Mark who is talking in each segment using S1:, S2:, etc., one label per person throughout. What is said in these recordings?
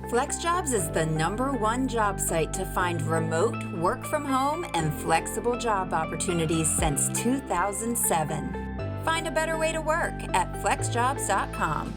S1: FlexJobs is the #1 job site to find remote, work from home, and flexible job opportunities since 2007. Find a better way to work at flexjobs.com.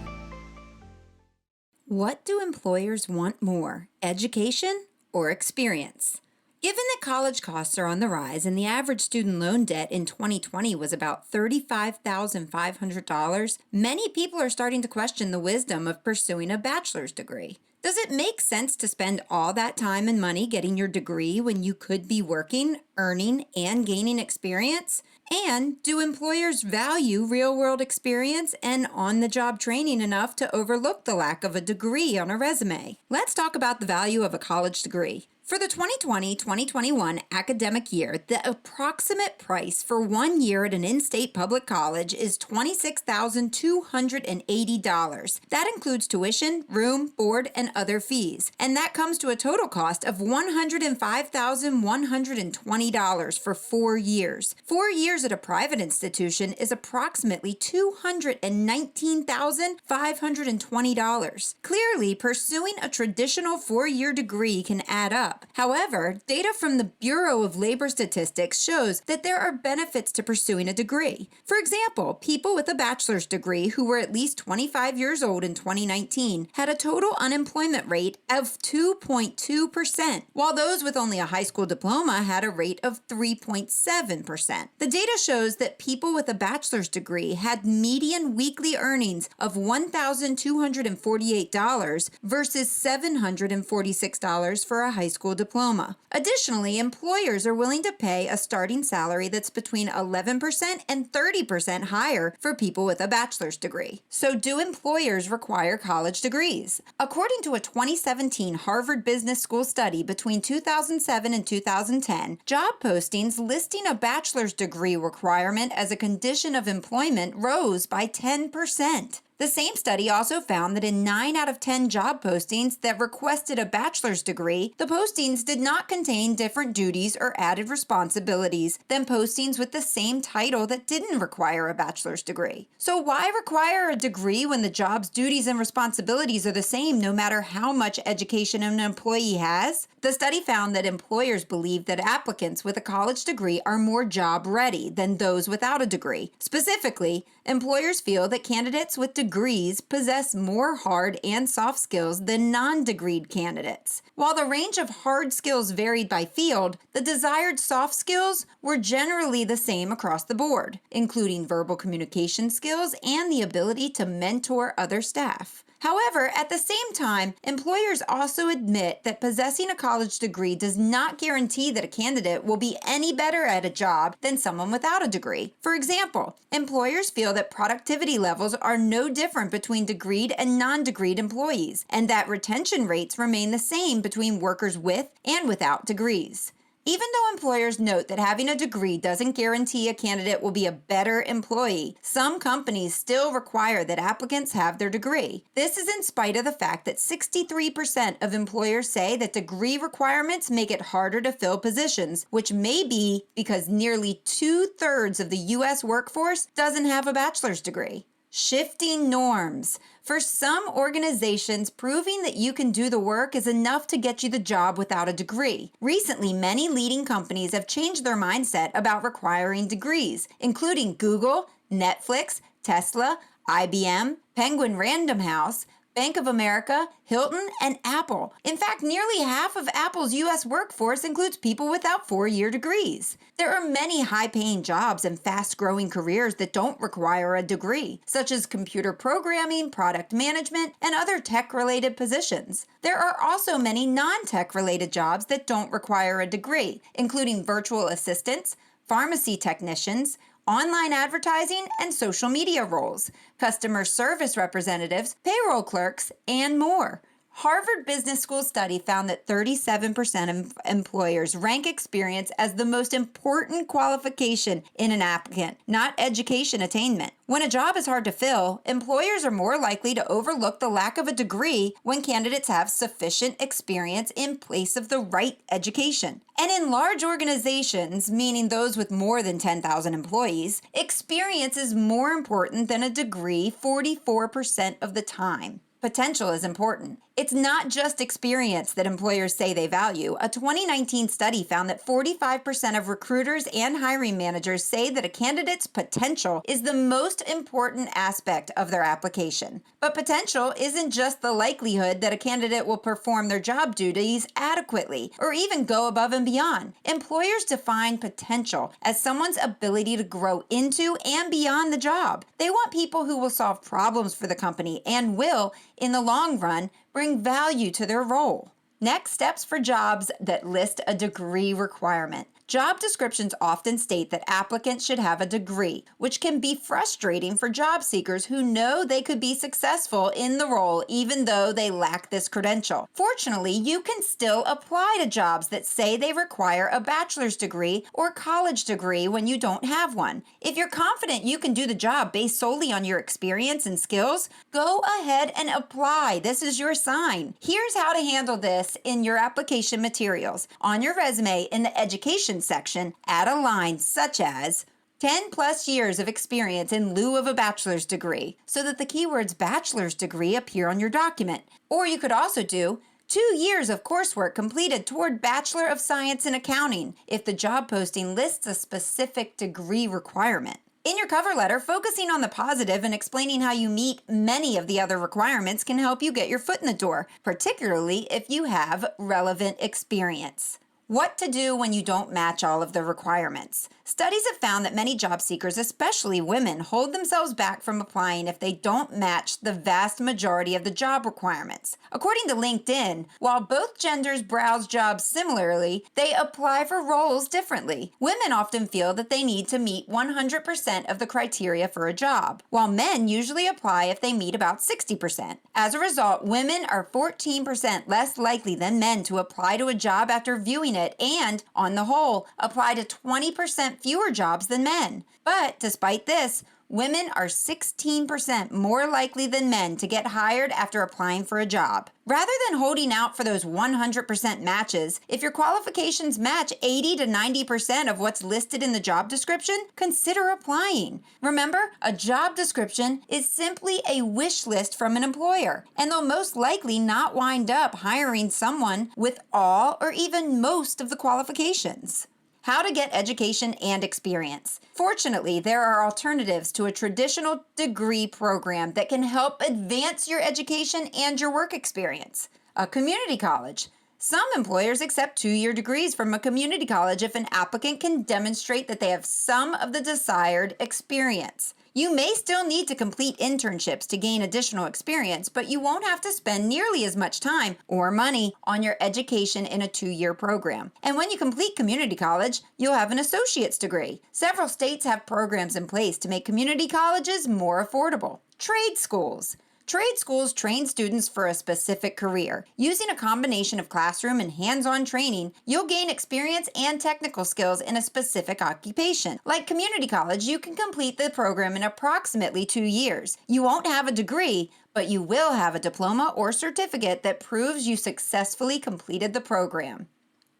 S1: What do employers want more, education or experience? Given that college costs are on the rise and the average student loan debt in 2020 was about $35,500, many people are starting to question the wisdom of pursuing a bachelor's degree. Does it make sense to spend all that time and money getting your degree when you could be working, earning, and gaining experience? And do employers value real-world experience and on-the-job training enough to overlook the lack of a degree on a resume? Let's talk about the value of a college degree. For the 2020-2021 academic year, the approximate price for 1 year at an in-state public college is $26,280. That includes tuition, room, board, and other fees. And that comes to a total cost of $105,120 for 4 years. 4 years at a private institution is approximately $219,520. Clearly, pursuing a traditional 4-year degree can add up. However, data from the Bureau of Labor Statistics shows that there are benefits to pursuing a degree. For example, people with a bachelor's degree who were at least 25 years old in 2019 had a total unemployment rate of 2.2%, while those with only a high school diploma had a rate of 3.7%. The data shows that people with a bachelor's degree had median weekly earnings of $1,248 versus $746 for a high school diploma. Additionally, employers are willing to pay a starting salary that's between 11% and 30% higher for people with a bachelor's degree. So do employers require college degrees? According to a 2017 Harvard Business School study between 2007 and 2010, job postings listing a bachelor's degree requirement as a condition of employment rose by 10%. The same study also found that in 9 out of 10 job postings that requested a bachelor's degree, the postings did not contain different duties or added responsibilities than postings with the same title that didn't require a bachelor's degree. So why require a degree when the job's duties and responsibilities are the same no matter how much education an employee has? The study found that employers believe that applicants with a college degree are more job ready than those without a degree. Specifically, employers feel that candidates with degrees possess more hard and soft skills than non-degreed candidates. While the range of hard skills varied by field, the desired soft skills were generally the same across the board, including verbal communication skills and the ability to mentor other staff. However, at the same time, employers also admit that possessing a college degree does not guarantee that a candidate will be any better at a job than someone without a degree. For example, employers feel that productivity levels are no different between degreed and non-degreed employees, and that retention rates remain the same between workers with and without degrees. Even though employers note that having a degree doesn't guarantee a candidate will be a better employee, some companies still require that applicants have their degree. This is in spite of the fact that 63% of employers say that degree requirements make it harder to fill positions, which may be because nearly 2/3 of the U.S. workforce doesn't have a bachelor's degree. Shifting norms. For some organizations, proving that you can do the work is enough to get you the job without a degree. Recently, many leading companies have changed their mindset about requiring degrees, including Google, Netflix, Tesla, IBM, Penguin Random House, Bank of America, Hilton, and Apple. In fact, nearly half of Apple's U.S. workforce includes people without 4-year degrees. There are many high-paying jobs and fast-growing careers that don't require a degree, such as computer programming, product management, and other tech-related positions. There are also many non-tech-related jobs that don't require a degree, including virtual assistants, pharmacy technicians, online advertising and social media roles, customer service representatives, payroll clerks, and more. Harvard Business School study found that 37% of employers rank experience as the most important qualification in an applicant, not education attainment. When a job is hard to fill, employers are more likely to overlook the lack of a degree when candidates have sufficient experience in place of the right education. And in large organizations, meaning those with more than 10,000 employees, experience is more important than a degree 44% of the time. Potential is important. It's not just experience that employers say they value. A 2019 study found that 45% of recruiters and hiring managers say that a candidate's potential is the most important aspect of their application. But potential isn't just the likelihood that a candidate will perform their job duties adequately or even go above and beyond. Employers define potential as someone's ability to grow into and beyond the job. They want people who will solve problems for the company and will, in the long run, bring value to their role. Next, steps for jobs that list a degree requirement. Job descriptions often state that applicants should have a degree, which can be frustrating for job seekers who know they could be successful in the role even though they lack this credential. Fortunately, you can still apply to jobs that say they require a bachelor's degree or college degree when you don't have one. If you're confident you can do the job based solely on your experience and skills, go ahead and apply. This is your sign. Here's how to handle this in your application materials. On your resume, in the education section, add a line such as 10 plus years of experience in lieu of a bachelor's degree, so that the keywords bachelor's degree appear on your document. Or you could also do 2 years of coursework completed toward Bachelor of Science in Accounting if the job posting lists a specific degree requirement. In your cover letter, focusing on the positive and explaining how you meet many of the other requirements can help you get your foot in the door, particularly if you have relevant experience. What to do when you don't match all of the requirements. Studies have found that many job seekers, especially women, hold themselves back from applying if they don't match the vast majority of the job requirements. According to LinkedIn, while both genders browse jobs similarly, they apply for roles differently. Women often feel that they need to meet 100% of the criteria for a job, while men usually apply if they meet about 60%. As a result, women are 14% less likely than men to apply to a job after viewing it and, on the whole, apply to 20% fewer jobs than men. But despite this, women are 16% more likely than men to get hired after applying for a job. Rather than holding out for those 100% matches, if your qualifications match 80 to 90% of what's listed in the job description, consider applying. Remember, a job description is simply a wish list from an employer, and they'll most likely not wind up hiring someone with all or even most of the qualifications. How to get education and experience. Fortunately, there are alternatives to a traditional degree program that can help advance your education and your work experience. A community college. Some employers accept 2-year degrees from a community college if an applicant can demonstrate that they have some of the desired experience. You may still need to complete internships to gain additional experience, but you won't have to spend nearly as much time or money on your education in a 2-year program. And when you complete community college, you'll have an associate's degree. Several states have programs in place to make community colleges more affordable. Trade schools. Trade schools train students for a specific career. Using a combination of classroom and hands-on training, you'll gain experience and technical skills in a specific occupation. Like community college, you can complete the program in approximately 2 years. You won't have a degree, but you will have a diploma or certificate that proves you successfully completed the program.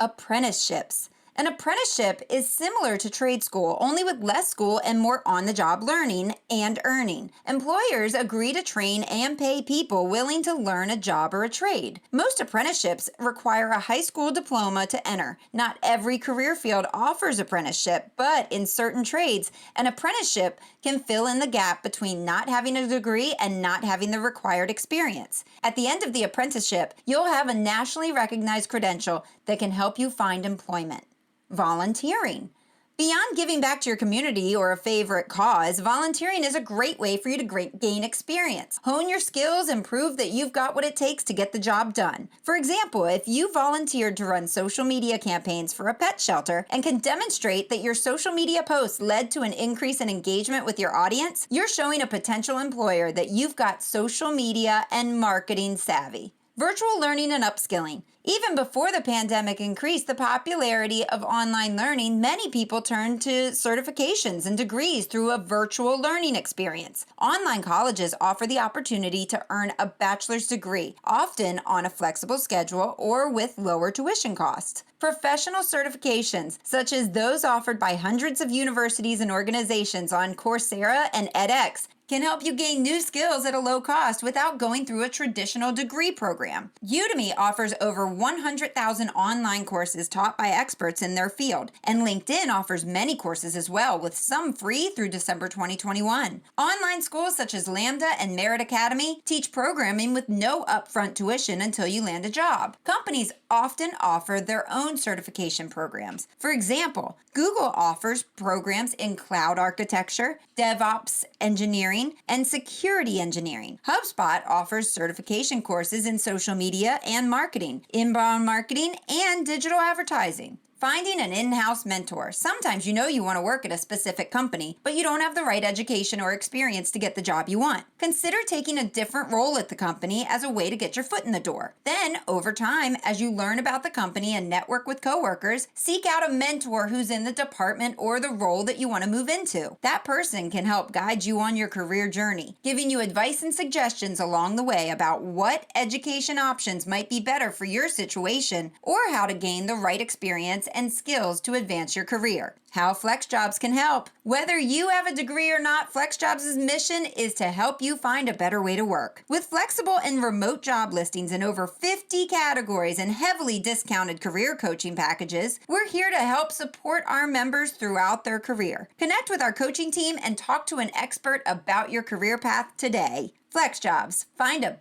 S1: Apprenticeships. An apprenticeship is similar to trade school, only with less school and more on-the-job learning and earning. Employers agree to train and pay people willing to learn a job or a trade. Most apprenticeships require a high school diploma to enter. Not every career field offers apprenticeship, but in certain trades, an apprenticeship can fill in the gap between not having a degree and not having the required experience. At the end of the apprenticeship, you'll have a nationally recognized credential that can help you find employment. Volunteering. Beyond giving back to your community or a favorite cause, volunteering is a great way for you to gain experience. Hone your skills and prove that you've got what it takes to get the job done. For example, if you volunteered to run social media campaigns for a pet shelter and can demonstrate that your social media posts led to an increase in engagement with your audience, you're showing a potential employer that you've got social media and marketing savvy. Virtual learning and upskilling. Even before the pandemic increased the popularity of online learning, many people turned to certifications and degrees through a virtual learning experience. Online colleges offer the opportunity to earn a bachelor's degree, often on a flexible schedule or with lower tuition costs. Professional certifications, such as those offered by hundreds of universities and organizations on Coursera and edX, can help you gain new skills at a low cost without going through a traditional degree program. Udemy offers over 100,000 online courses taught by experts in their field, and LinkedIn offers many courses as well, with some free through December 2021. Online schools such as Lambda and Merit Academy teach programming with no upfront tuition until you land a job. Companies often offer their own certification programs. For example, Google offers programs in cloud architecture, DevOps engineering, and security engineering. HubSpot offers certification courses in social media and marketing, inbound marketing, and digital advertising. Finding an in-house mentor. Sometimes you know you want to work at a specific company, but you don't have the right education or experience to get the job you want. Consider taking a different role at the company as a way to get your foot in the door. Then, over time, as you learn about the company and network with coworkers, seek out a mentor who's in the department or the role that you want to move into. That person can help guide you on your career journey, giving you advice and suggestions along the way about what education options might be better for your situation or how to gain the right experience and skills to advance your career. How FlexJobs can help. Whether you have a degree or not, FlexJobs' mission is to help you find a better way to work. With flexible and remote job listings in over 50 categories and heavily discounted career coaching packages, we're here to help support our members throughout their career. Connect with our coaching team and talk to an expert about your career path today. FlexJobs. Find a